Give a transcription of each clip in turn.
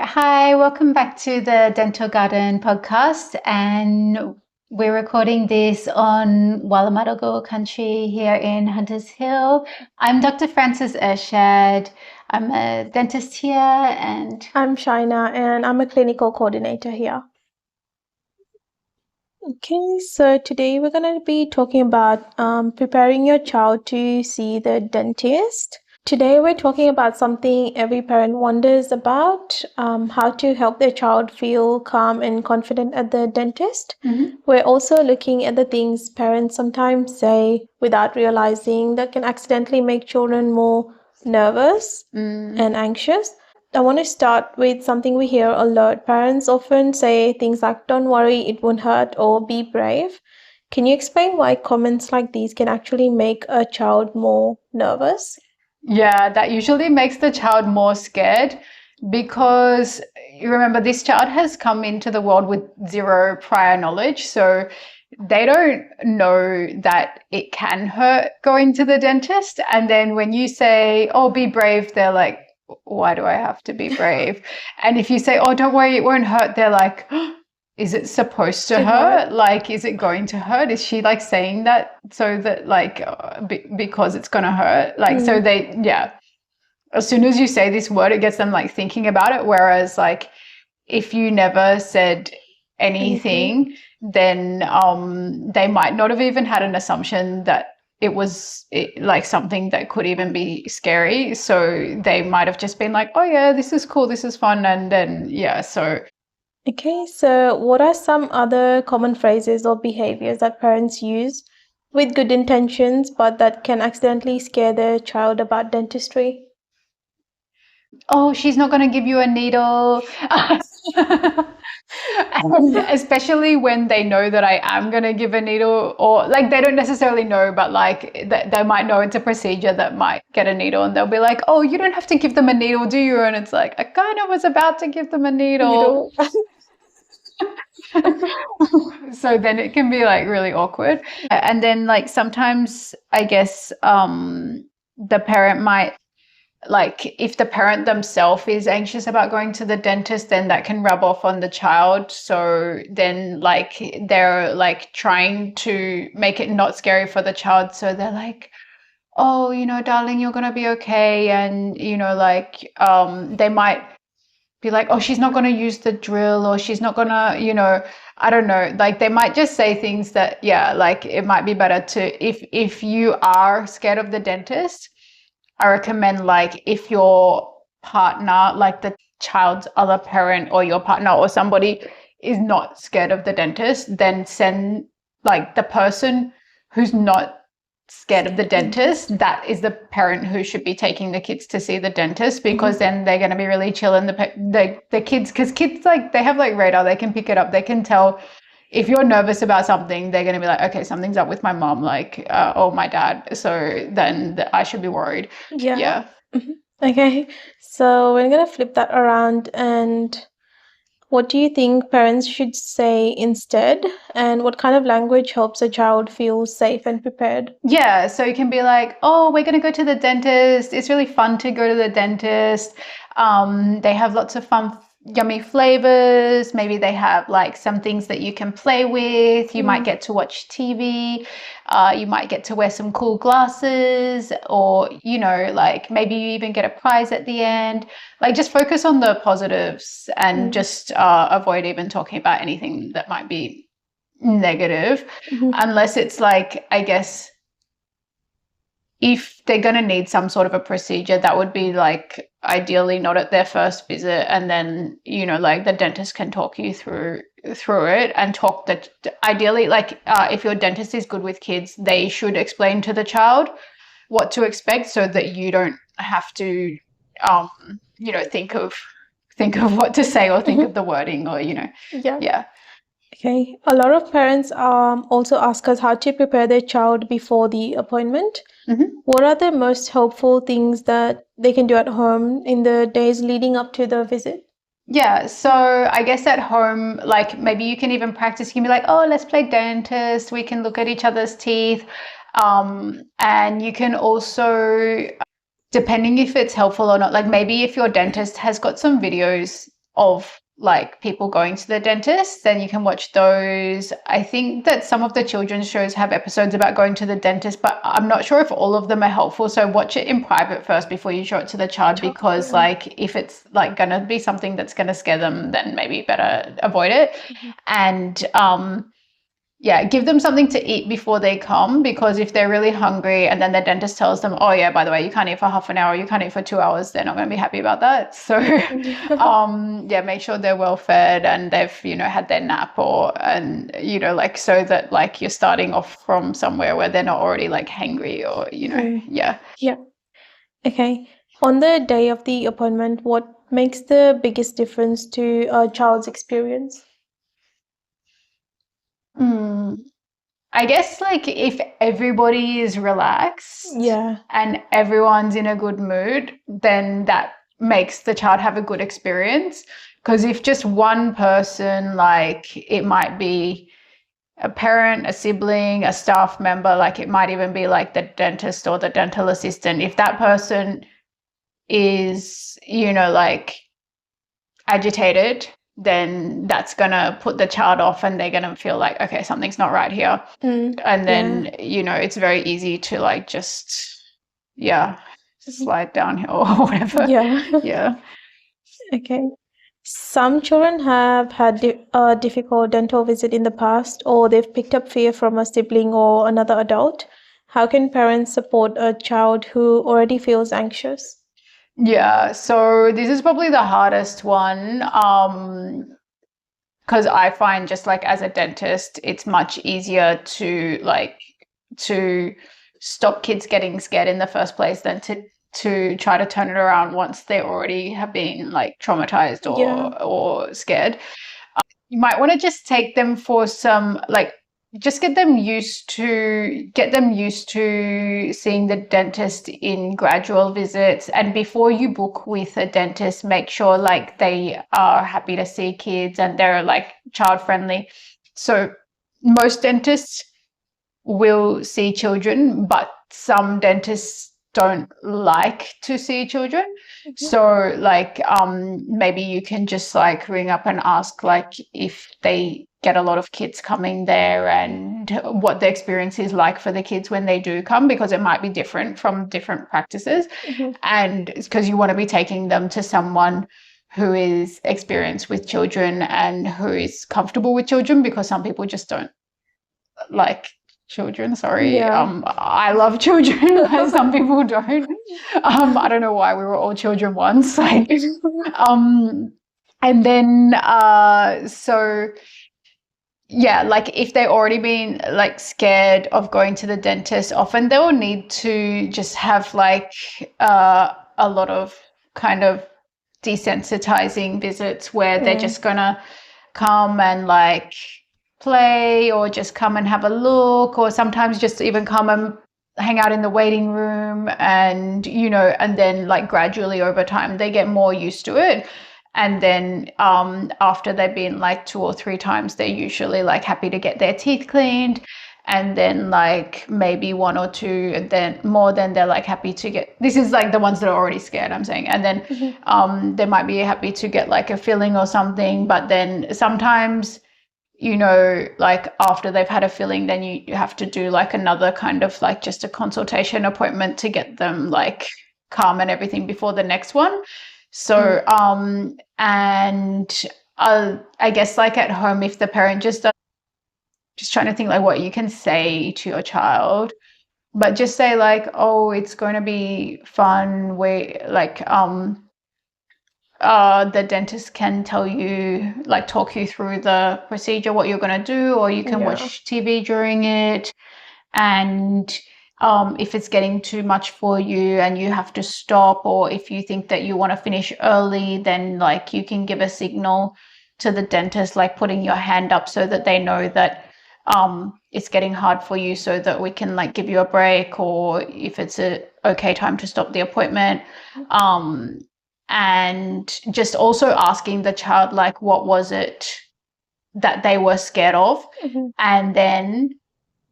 right, hi, welcome back to the Dental Garden podcast. And we're recording this on Wallamadago country here in Hunters Hill. I'm Dr. Frances Ershad. I'm a dentist here and I'm Shaina and I'm a clinical coordinator here. Okay, so today we're going to be talking about preparing your child to see the dentist. Today we're talking about something every parent wonders about, how to help their child feel calm and confident at the dentist. We're also looking at the things parents sometimes say without realizing that can accidentally make children more nervous and anxious. I want to start with something we hear a lot. Parents often say things like, don't worry, it won't hurt, or be brave. Can you explain why comments like these can actually make a child more nervous? yeah, that usually makes the child more scared because you remember this child has come into the world with zero prior knowledge. So they don't know that it can hurt going to the dentist. And then when you say, oh, be brave, they're like, why do I have to be brave? And if you say, oh, don't worry, it won't hurt, they're like, is it supposed to hurt? Like, is it going to hurt? Is she like saying that so that like because it's going to hurt? Like, so they, yeah. As soon as you say this word, it gets them like thinking about it. Whereas like if you never said anything, then they might not have even had an assumption that it was like something that could even be scary. So they might have just been like, oh yeah, this is cool, this is fun. And then, yeah, so. Okay, so what are some other common phrases or behaviors that parents use with good intentions but that can accidentally scare their child about dentistry? Oh, she's not going to give you a needle. And especially when they know that I am going to give a needle, or like they don't necessarily know, but like they might know it's a procedure that might get a needle, and they'll be like, oh, you don't have to give them a needle, do you? And it's like, I kind of was about to give them a needle. So then it can be like really awkward. And then like sometimes I guess the parent might, like if the parent themselves is anxious about going to the dentist, then that can rub off on the child. So then like they're like trying to make it not scary for the child. So they're like, oh, you know, darling, you're going to be okay. And, you know, like they might be like, oh, she's not going to use the drill, or she's not going to, you know, I don't know. Like they might just say things that, yeah, like it might be better to, if you are scared of the dentist, I recommend like if your partner, like the child's other parent or your partner or somebody is not scared of the dentist, then send like the person who's not scared of the dentist, that is the parent who should be taking the kids to see the dentist, because then they're going to be really chill, and the kids, because kids like they have like radar, they can pick it up, they can tell if you're nervous about something, they're going to be like, okay, something's up with my mom, like or my dad, so then I should be worried. Yeah. Okay, so we're gonna flip that around, and what do you think parents should say instead? And what kind of language helps a child feel safe and prepared? Yeah, so you can be like, oh, we're going to go to the dentist. It's really fun to go to the dentist. They have lots of fun, yummy flavors. Maybe they have like some things that you can play with. You might get to watch TV. You might get to wear some cool glasses, or, you know, like maybe you even get a prize at the end. Like just focus on the positives and just avoid even talking about anything that might be negative, unless it's like, I guess, if they're going to need some sort of a procedure, that would be like ideally not at their first visit, and then, you know, like the dentist can talk you through it, and talk that ideally, like if your dentist is good with kids, they should explain to the child what to expect, so that you don't have to you know, think of what to say, or think of the wording, or, you know. Yeah. Okay, a lot of parents also ask us how to prepare their child before the appointment. What are the most helpful things that they can do at home in the days leading up to the visit? Yeah, so I guess at home, like maybe you can even practice. You can be like, oh, let's play dentist. We can look at each other's teeth. And you can also, depending if it's helpful or not, like maybe if your dentist has got some videos of like people going to the dentist, then you can watch those. I think that some of the children's shows have episodes about going to the dentist, but I'm not sure if all of them are helpful. So watch it in private first before you show it to the child, because Yeah. like if it's like gonna be something that's gonna scare them, then maybe better avoid it. And yeah, give them something to eat before they come, because if they're really hungry and then the dentist tells them, oh yeah, by the way, you can't eat for half an hour, you can't eat for 2 hours, they're not going to be happy about that. So yeah, make sure they're well fed and they've, had their nap, and like, so that like you're starting off from somewhere where they're not already like hangry, or yeah. Yeah. Okay. On the day of the appointment, what makes the biggest difference to a child's experience? I guess like if everybody is relaxed Yeah. and everyone's in a good mood, then that makes the child have a good experience. Because if just one person, like it might be a parent, a sibling, a staff member, like it might even be like the dentist or the dental assistant, if that person is, like agitated, then that's going to put the child off and they're going to feel like, okay, something's not right here. And then, it's very easy to like just, slide downhill or whatever. Yeah. Yeah. Okay. Some children have had a difficult dental visit in the past, or they've picked up fear from a sibling or another adult. How can parents support a child who already feels anxious? Yeah. So this is probably the hardest one. Because I find just like as a dentist, it's much easier to stop kids getting scared in the first place than to try to turn it around once they already have been like traumatized or scared. You might want to just take them for some like just get them used to seeing the dentist in gradual visits. And before you book with a dentist, make sure like they are happy to see kids and they're like child friendly. So most dentists will see children, but some dentists don't like to see children. So like maybe you can just like ring up and ask like if they get a lot of kids coming there and what the experience is like for the kids when they do come, because it might be different from different practices. And it's because you want to be taking them to someone who is experienced with children and who is comfortable with children, because some people just don't like children. Sorry. I love children, but some people don't. I don't know why, we were all children once. Like, and then so yeah, like if they've already been like scared of going to the dentist, often they'll need to just have like a lot of kind of desensitizing visits where they're just gonna come and like play, or just come and have a look, or sometimes just even come and hang out in the waiting room, and and then like gradually over time they get more used to it. And then after they've been like 2 or 3 times, they're usually like happy to get their teeth cleaned. And then like maybe 1 or 2, and then more, than they're like happy to get, this is like the ones that are already scared, I'm saying. And then they might be happy to get like a filling or something. But then sometimes like after they've had a filling, then you have to do like another kind of like just a consultation appointment to get them like calm and everything before the next one. So and I guess like at home, if the parent just trying to think like what you can say to your child, but just say like, oh, it's going to be fun, we like the dentist can tell you, like talk you through the procedure, what you're going to do, or you can watch TV during it. And if it's getting too much for you and you have to stop, or if you think that you want to finish early, then like you can give a signal to the dentist, like putting your hand up so that they know that it's getting hard for you, so that we can like give you a break, or if it's a okay time to stop the appointment. And just also asking the child like what was it that they were scared of, and then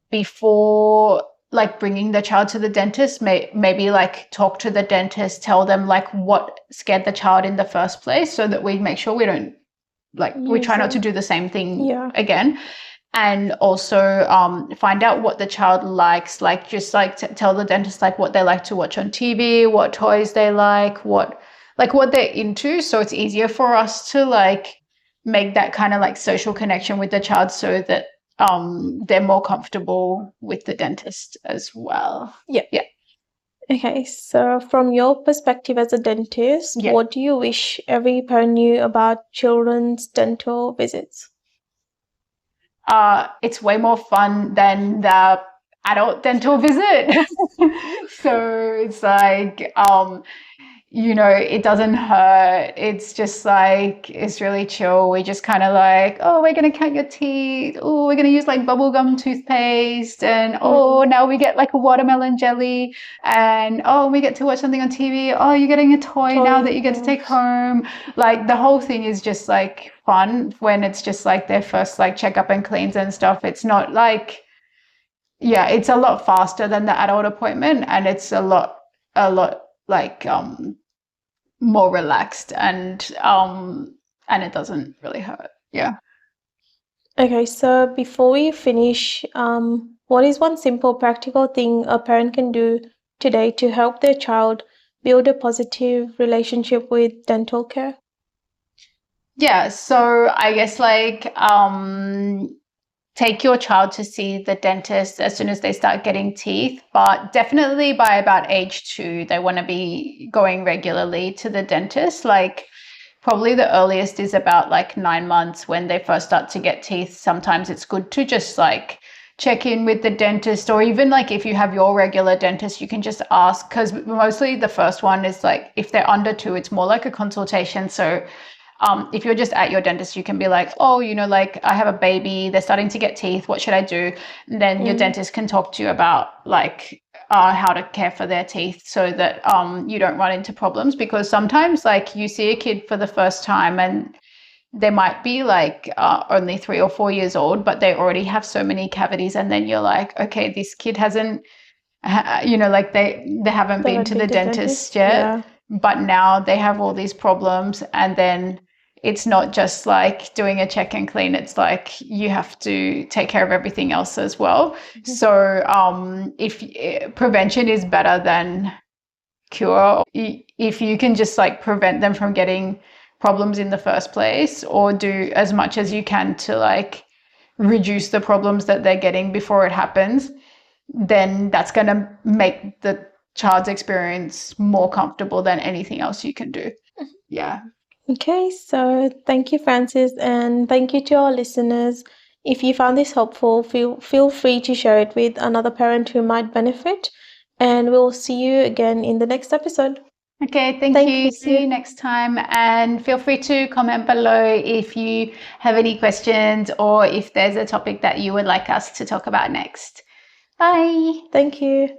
before like bringing the child to the dentist, maybe like talk to the dentist, tell them like what scared the child in the first place, so that we make sure we don't we try not to do the same thing again. And also find out what the child likes, like just like tell the dentist like what they like to watch on TV, what toys they like what they're into, so it's easier for us to like make that kind of like social connection with the child, so that they're more comfortable with the dentist as well. Yeah. Yeah. Okay, so from your perspective as a dentist, what do you wish every parent knew about children's dental visits? It's way more fun than the adult dental visit. So it's like, you know, it doesn't hurt. It's just like, it's really chill. We just kind of like, oh, we're going to count your teeth. Oh, we're going to use like bubblegum toothpaste. And oh, now we get like a watermelon jelly. And oh, we get to watch something on TV. Oh, you're getting a toy now that you get to take home. Like the whole thing is just like fun when it's just like their first like checkup and cleans and stuff. It's not like, yeah, it's a lot faster than the adult appointment, and it's a lot like more relaxed, and it doesn't really hurt. Yeah. Okay, so before we finish, what is one simple practical thing a parent can do today to help their child build a positive relationship with dental care? Yeah, so I guess like take your child to see the dentist as soon as they start getting teeth, but definitely by about age 2, they want to be going regularly to the dentist. Like probably the earliest is about like 9 months when they first start to get teeth. Sometimes it's good to just like check in with the dentist, or even like if you have your regular dentist, you can just ask, because mostly the first one is like if they're under 2, it's more like a consultation. So if you're just at your dentist, you can be like, oh, you know, like I have a baby, they're starting to get teeth, what should I do? And then your dentist can talk to you about like how to care for their teeth, so that you don't run into problems. Because sometimes like you see a kid for the first time and they might be like only 3 or 4 years old, but they already have so many cavities, and then you're like, okay, this kid hasn't, you know, like they haven't been to the dentist yet, but now they have all these problems. And then it's not just like doing a check and clean, it's like you have to take care of everything else as well. So if prevention is better than cure, if you can just like prevent them from getting problems in the first place, or do as much as you can to like reduce the problems that they're getting before it happens, then that's going to make the child's experience more comfortable than anything else you can do. Yeah. Okay, so thank you, Francis, and thank you to our listeners. If you found this helpful, feel free to share it with another parent who might benefit, and we'll see you again in the next episode. Okay, thank you. See you next time, and feel free to comment below if you have any questions, or if there's a topic that you would like us to talk about next. Bye. Thank you.